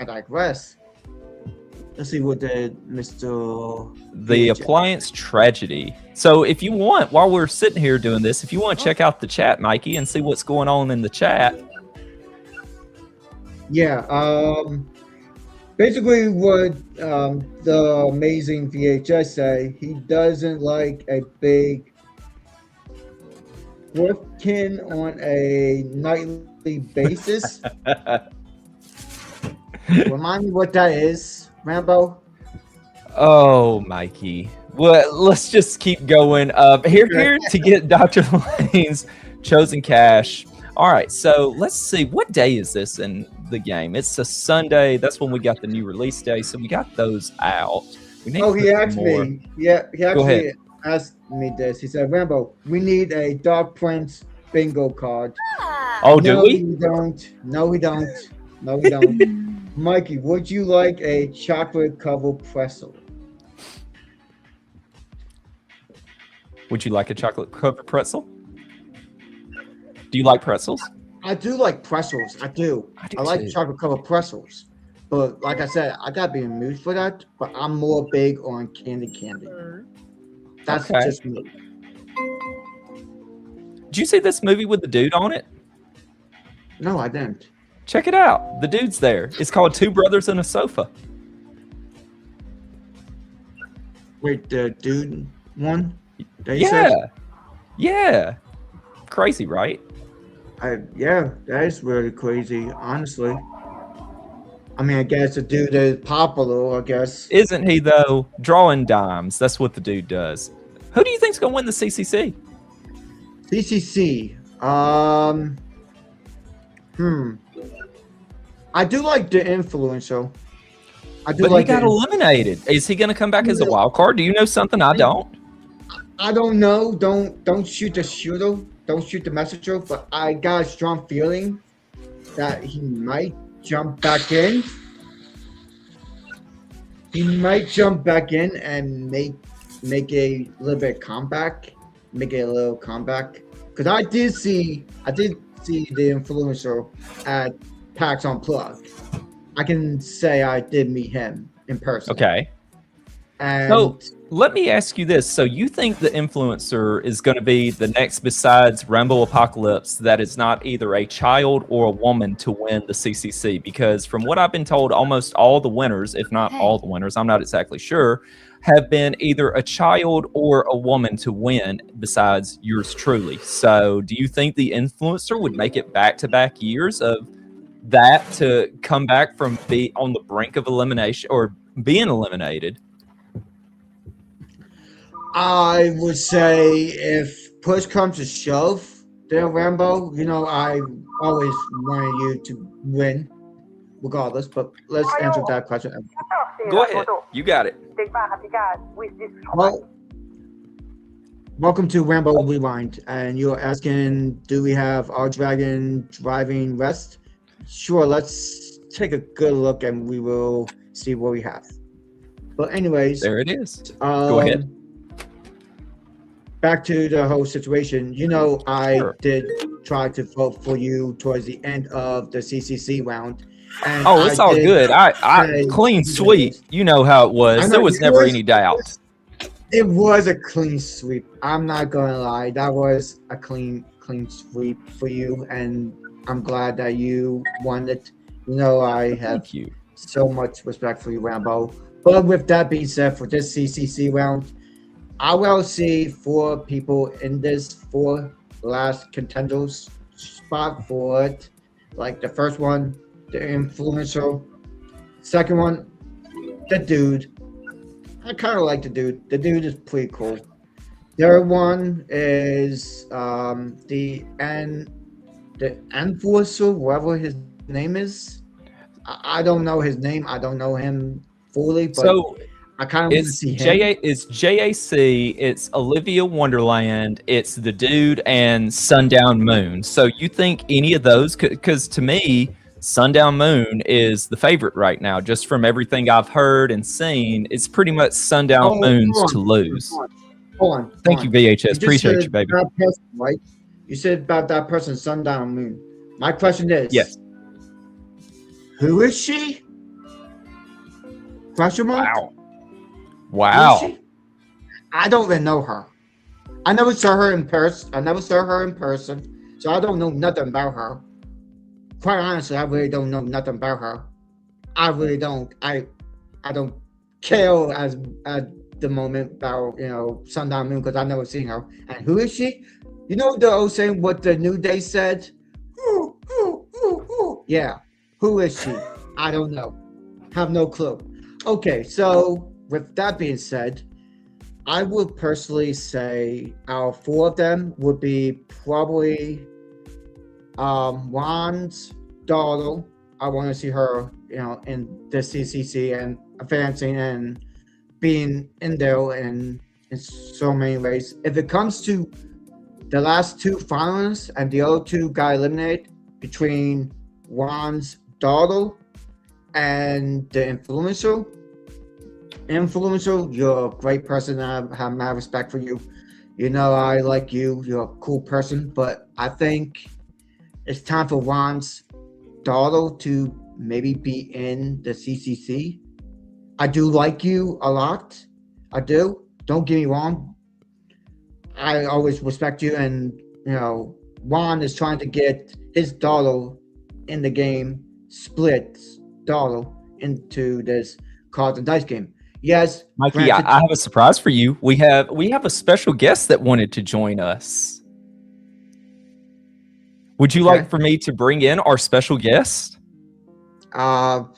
digress. Let's see what the Appliance Tragedy. So if you want, while we're sitting here doing this, if you want to check out the chat, Mikey, and see what's going on in the chat. Yeah. Basically what the amazing VHS say, he doesn't like a big working on a nightly basis. Remind me what that is, Rambo. Oh, Mikey. Well, let's just keep going. Here to get Dr. Lane's chosen cash. All right, so let's see. What day is this in the game? It's a Sunday. That's when we got the new release day. So we got those out. He asked me. Yeah, he actually asked me this. He said, Rambo, we need a Dark Prince bingo card. Oh, do we? No, we don't. No, we don't. Mikey, would you like a chocolate covered pretzel? Would you like a chocolate covered pretzel? Do you like pretzels? I do like pretzels. I do. I like chocolate covered pretzels. But like I said, I gotta be in the mood for that. But I'm more big on candy. That's just me. Did you see this movie with the dude on it? No, I didn't. Check it out. The dude's there. It's called Two Brothers and a Sofa. Wait, the dude one? Yeah. Crazy, right? Yeah, that is really crazy, honestly. I mean, I guess the dude is popular, I guess. Isn't he, though? Drawing dimes. That's what the dude does. Who do you think's going to win the CCC? CCC. Um, hmm. I do like the influencer. I do But he like got the. eliminated. Is he going to come back as a wild card? Do you know something I don't? I don't know. Don't shoot the shooter. Don't shoot the messenger. But I got a strong feeling that he might jump back in. He might jump back in and make a little bit comeback. Make it a little comeback. Because I did see the influencer at PAX Unplugged. I can say I did meet him in person. Okay. And So let me ask you this. So you think the influencer is going to be the next besides Rambo Apocalypse that is not either a child or a woman to win the CCC? Because from what I've been told, almost all the winners, if not all the winners, I'm not exactly sure, have been either a child or a woman to win besides yours truly. So do you think the influencer would make it back-to-back years of that to come back from be on the brink of elimination or being eliminated? I would say if push comes to shove, then Rambo, I always wanted you to win, regardless. But let's answer that question. Go ahead. You got it. Well, welcome to Rambo Rewind, and you're asking, do we have our dragon driving rest? Sure, let's take a good look, and we will see what we have. But anyways, there it is. Go ahead. Back to the whole situation. I did try to vote for you towards the end of the CCC round. And it's all good. I clean sweep. You know how it was. There was never any doubt. It was a clean sweep. I'm not gonna lie. That was a clean sweep for you, and I'm glad that you won it. I have so much respect for you, Rambo. But with that being said, for this CCC round, I will see 4 people in this 4 last contenders spot for it. Like the first one, the influencer. Second one, the dude. I kind of like the dude. The dude is pretty cool. Third one is the enforcer, whatever his name is. I don't know his name. I don't know him fully, but so I kind of want to see him. It's JAC, it's Olivia Wonderland, it's the dude, and Sundown Moon. So you think any of those, because to me, Sundown Moon is the favorite right now, just from everything I've heard and seen. It's pretty much Sundown Moon's to lose. Hold on. Thank you, VHS. Appreciate you, baby. Person, right? You said about that person, Sundown Moon. My question is, yes, who is she? Question mark? Wow. I don't even know her. I never saw her in person. So I don't know nothing about her. Quite honestly, I really don't know nothing about her. I really don't. I don't care as at the moment about Sundown Moon because I've never seen her. And who is she? You know the old saying what the New Day said? Yeah. Who is she? I don't know. Have no clue. Okay, so with that being said, I would personally say our 4 of them would be probably Juan's daughter. I want to see her, in the CCC and advancing and being in there in so many ways. If it comes to the last 2 finalists and the other 2 got eliminated between Juan's daughter and the influencer, you're a great person. I have mad respect for you. I like you. You're a cool person. But I think it's time for Juan's daughter to maybe be in the CCC. I do like you a lot. I do. Don't get me wrong. I always respect you. And, Juan is trying to get his daughter in the game, split daughter into this cards and dice game. Yes, Mikey, I have a surprise for you. We have a special guest that wanted to join us. Would you like for me to bring in our special guest? Go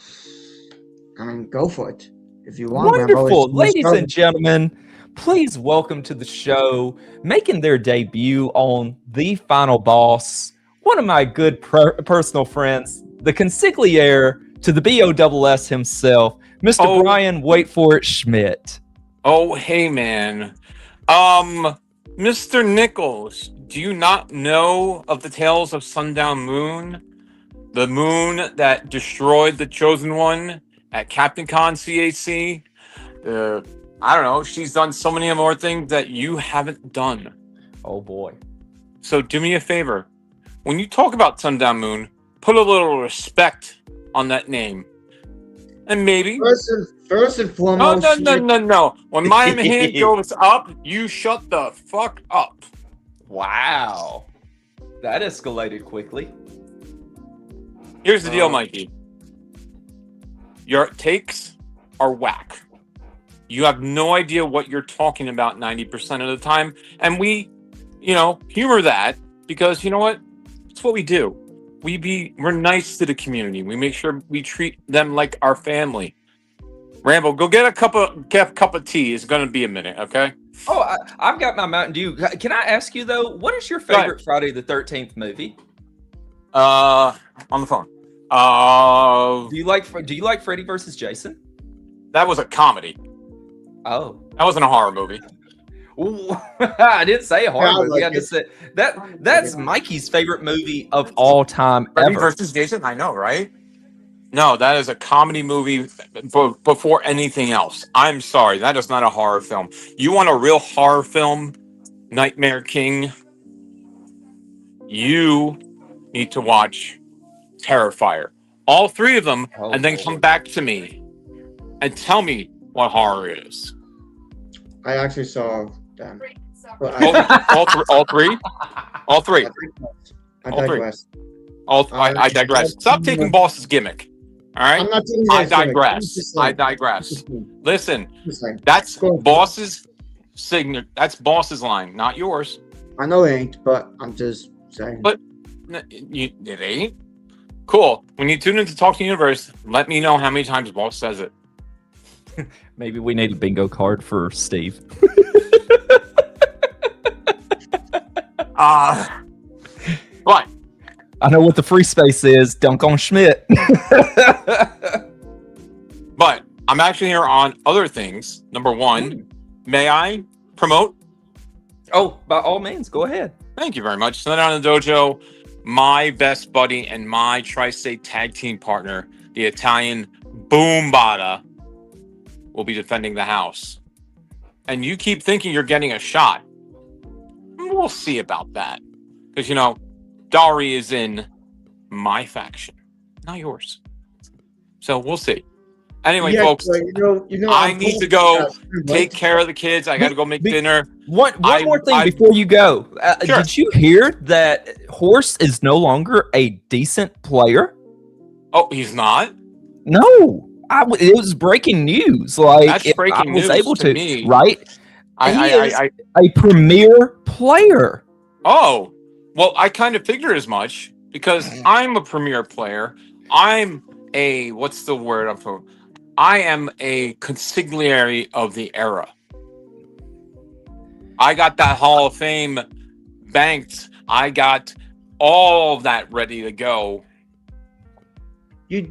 for it if you want. Wonderful, ladies and gentlemen, please welcome to the show, making their debut on The Final Boss, one of my good personal friends, the consigliere to the BOSS himself, Mr. Brian, wait for it, Schmidt. Oh, hey, man. Mr. Nichols, do you not know of the tales of Sundown Moon? The moon that destroyed the Chosen One at Captain Con CAC? I don't know. She's done so many more things that you haven't done. Oh, boy. So do me a favor. When you talk about Sundown Moon, put a little respect on that name. And maybe... First and foremost... No. When my hand goes up, you shut the fuck up. Wow. That escalated quickly. Here's the deal, Mikey. Your takes are whack. You have no idea what you're talking about 90% of the time. And we, humor that because you know what? It's what we do. We're nice to the community. We make sure we treat them like our family. Rambo, go get a cup of tea. It's gonna be a minute, okay? Oh, I've got my Mountain Dew. Can I ask you though, what is your favorite Friday the 13th movie? On the phone. Do you like Freddy versus Jason? That was a comedy. Oh, that wasn't a horror movie. Ooh, I didn't say a horror movie. I just said that's Mikey's favorite movie of all time Freddy ever. versus Jason? I know, right? No, that is a comedy movie before anything else. I'm sorry, that is not a horror film. You want a real horror film, Nightmare King? You need to watch Terrifier. All three of them, and then come back to me and tell me what horror is. I actually saw them. All three? All three. I digress. I digress. Stop taking Boss's gimmick. All right? I'm not taking I digress. Listen, that's Boss's signature. That's Boss's line, not yours. I know it ain't, but I'm just saying. But it ain't? Cool. When you tune into Talk to Universe, let me know how many times Boss says it. Maybe we need a bingo card for Steve. What? I know what the free space is. Dunk on Schmidt. But I'm actually here on other things. Number one, may I promote? Oh, by all means, go ahead. Thank you very much. So down in the dojo, my best buddy and my tri-state tag team partner, the Italian Boombada, will be defending the house. And you keep thinking you're getting a shot. We'll see about that. Because, Dari is in my faction, not yours. So we'll see. Anyway, folks, I need to go take care of the kids. I got to go make dinner. One more thing before you go. Sure. Did you hear that Horse is no longer a decent player? Oh, he's not? No. It was breaking news. Like, that's breaking news to me. Right? He is a premier player. Oh, well, I kind of figured as much because I'm a premier player. I'm a, what's the word I'm for? I am a consigliere of the era. I got that Hall of Fame banked. I got all of that ready to go. Do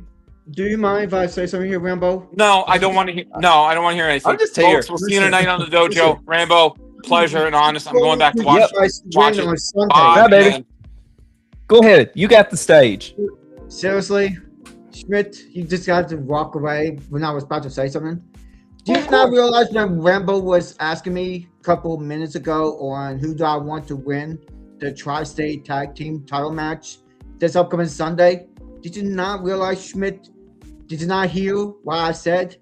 you mind if I say something here, Rambo? No, I don't want to hear. No, I don't want to hear anything. I'm just here. Folks, we'll see you tonight on the dojo. Rambo, pleasure and honest. I'm going back to watch it. On Sunday. Yeah, baby. Go ahead. You got the stage. Seriously, Schmidt, you just got to walk away when I was about to say something. Do you not realize when Rambo was asking me a couple minutes ago on who do I want to win the Tri-State Tag Team title match this upcoming Sunday? Did you not realize, Schmidt? Did you not hear what I said?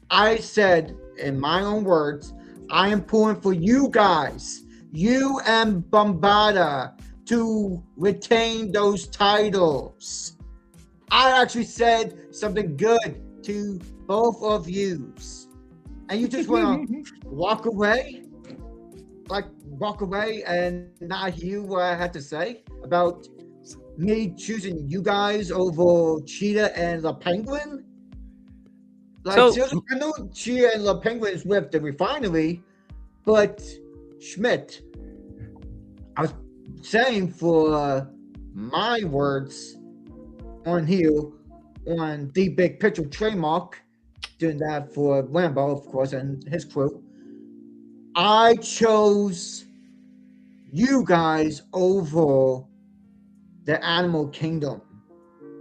I said, in my own words, I am pulling for you guys, you and Bombada, to retain those titles. I actually said something good to both of yous. And you just want to walk away? Like, walk away and not hear what I had to say about me choosing you guys over Cheetah and the Penguin? Like, seriously, I know Cheetah and the Penguin is with the refinery, But Schmidt, I was saying for my words on here on the big picture trademark, doing that for Rambo, of course, and his crew. I chose you guys over the Animal Kingdom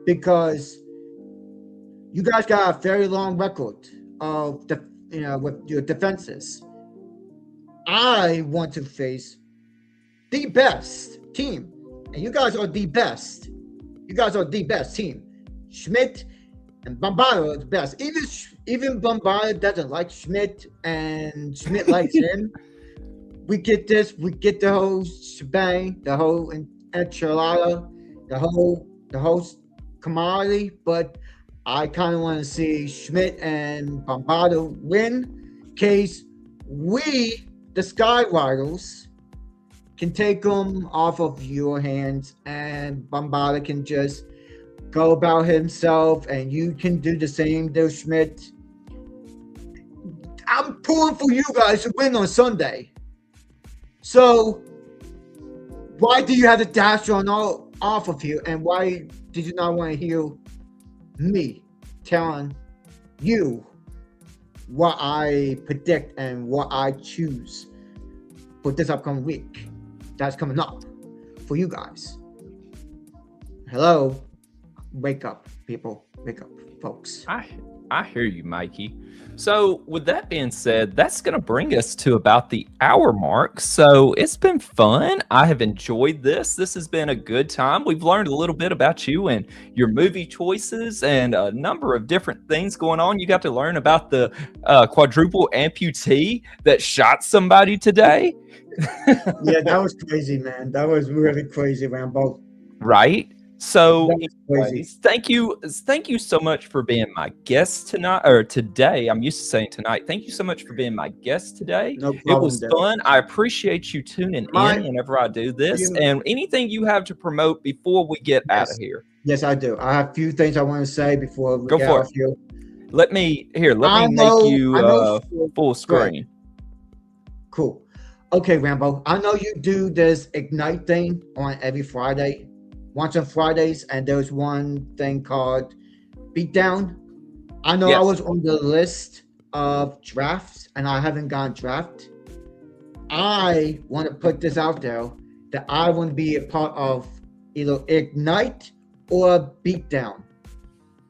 because you guys got a very long record of with your defenses. I want to face the best team, and you guys are the best. You guys are the best team. Schmidt and Bombardo are the best. Even Bombardo doesn't like Schmidt, and Schmidt likes him. We get this. We get the whole shebang, the whole enchilada, the whole commodity. But I kind of want to see Schmidt and Bombardo win, in case we, the Skywriters, can take them off of your hands, and Bombardo can just go about himself, and you can do the same to Schmidt. I'm pulling for you guys to win on Sunday. So why do you have the dash on all off of you, and why did you not want to hear me telling you what I predict and what I choose for this upcoming week that's coming up for you guys? Hello? Wake up, people. Wake up, folks. I hear you, Mikey. So with that being said, that's going to bring us to about the hour mark. So it's been fun. I have enjoyed this. This has been a good time. We've learned a little bit about you and your movie choices and a number of different things going on. You got to learn about the quadruple amputee that shot somebody today. Yeah, that was crazy, man. That was really crazy, Rambo. Right? So Crazy. anyways, thank you so much for being my guest tonight, or today. I'm used to saying tonight. Thank you so much for being my guest today. No It problem, was Dad. fun. I appreciate you tuning in whenever I do this. You- And anything you have to promote before we get out of Yes. here. Yes, I do. I have a few things I want to say before we Go get for out it. of here. Let me I make know- you I know- full screen. Cool. Okay, Rambo. I know you do this Ignite thing on every Friday, once on Fridays, and there's one thing called Beatdown. I know I Yes. was on the list of drafts, and I haven't gone draft. I want to put this out there that I want to be a part of either Ignite or Beatdown,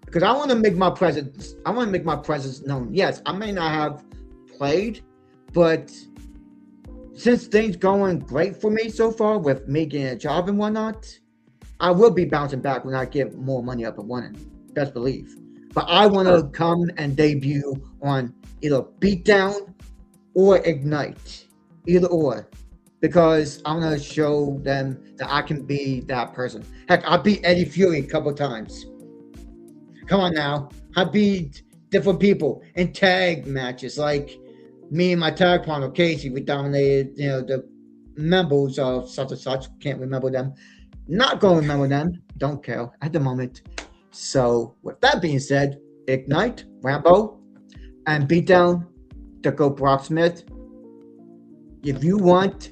because I want to make my presence. I want to make my presence known. Yes, I may not have played, but since things going great for me so far with me getting a job and whatnot, I will be bouncing back when I get more money up and running. Best believe. But I want to come and debut on either Beatdown or Ignite, either or, because I want to show them that I can be that person. Heck, I beat Eddie Fury a couple times. Come on now, I beat different people in tag matches. Like me and my tag partner Casey, we dominated, the members of such and such. Can't remember them. Not going to remember them. Don't care at the moment. So with that being said, Ignite, Rambo, and Beatdown, to go Brock Smith. If you want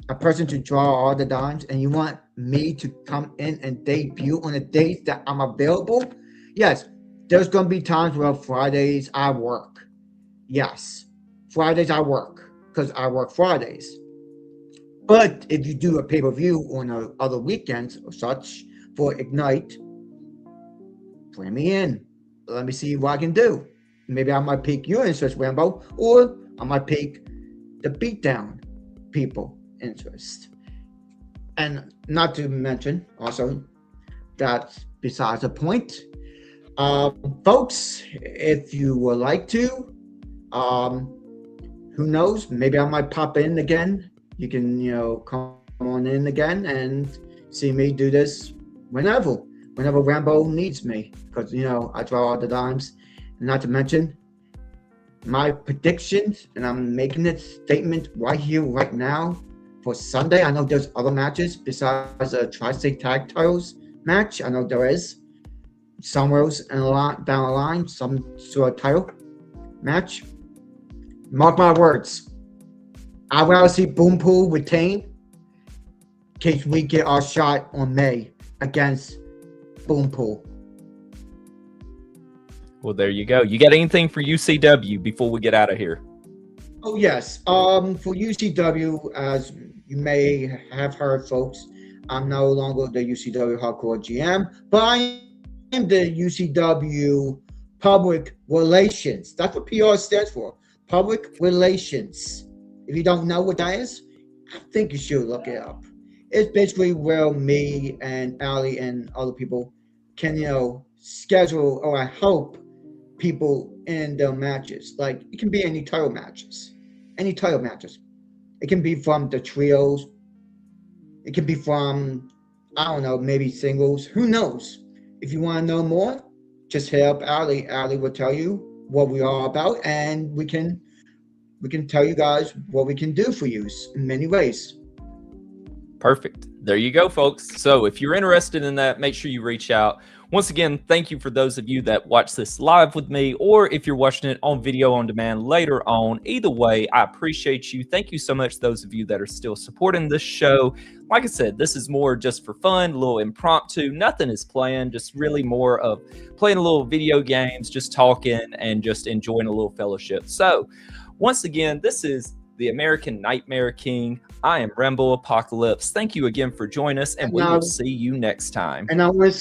a person to draw all the dimes and you want me to come in and debut on the days that I'm available, yes, there's going to be times where Fridays I work. Yes, Fridays I work because I work Fridays. But if you do a pay-per-view on other weekends or such for Ignite, bring me in. Let me see what I can do. Maybe I might pique your interest, Rambo, or I might pique the Beatdown people interest. And not to mention also that besides the point, folks, if you would like to, who knows, maybe I might pop in again. You can, come on in again and see me do this whenever Rambo needs me, because, I draw all the dimes. Not to mention my predictions, and I'm making this statement right here, right now, for Sunday. I know there's other matches besides a Tri-State Tag Titles match. I know there is somewhere else down the line, some sort of title match. Mark my words. I'd rather see Boompool retain in case we get our shot on May against Boompool. Well, there you go. You got anything for UCW before we get out of here? Oh yes. For UCW, as you may have heard, folks, I'm no longer the UCW Hardcore GM, but I am the UCW Public Relations. That's what PR stands for. Public Relations. If you don't know what that is, I think you should look it up. It's basically where me and Ali and other people can, schedule, or I hope people in their matches. Like, it can be any title matches. Any title matches. It can be from the trios. It can be from, I don't know, maybe singles. Who knows? If you want to know more, just hit up Ali. Ali will tell you what we are about, and we can tell you guys what we can do for you in many ways. Perfect. There you go, folks. So if you're interested in that, make sure you reach out. Once again, thank you for those of you that watch this live with me, or if you're watching it on video on demand later on. Either way, I appreciate you. Thank you so much, those of you that are still supporting this show. Like I said, this is more just for fun, a little impromptu. Nothing is planned, just really more of playing a little video games, just talking and just enjoying a little fellowship. So once again, this is the American Nightmare King. I am Rambo Apocalypse. Thank you again for joining us, and we will see you next time. And I want to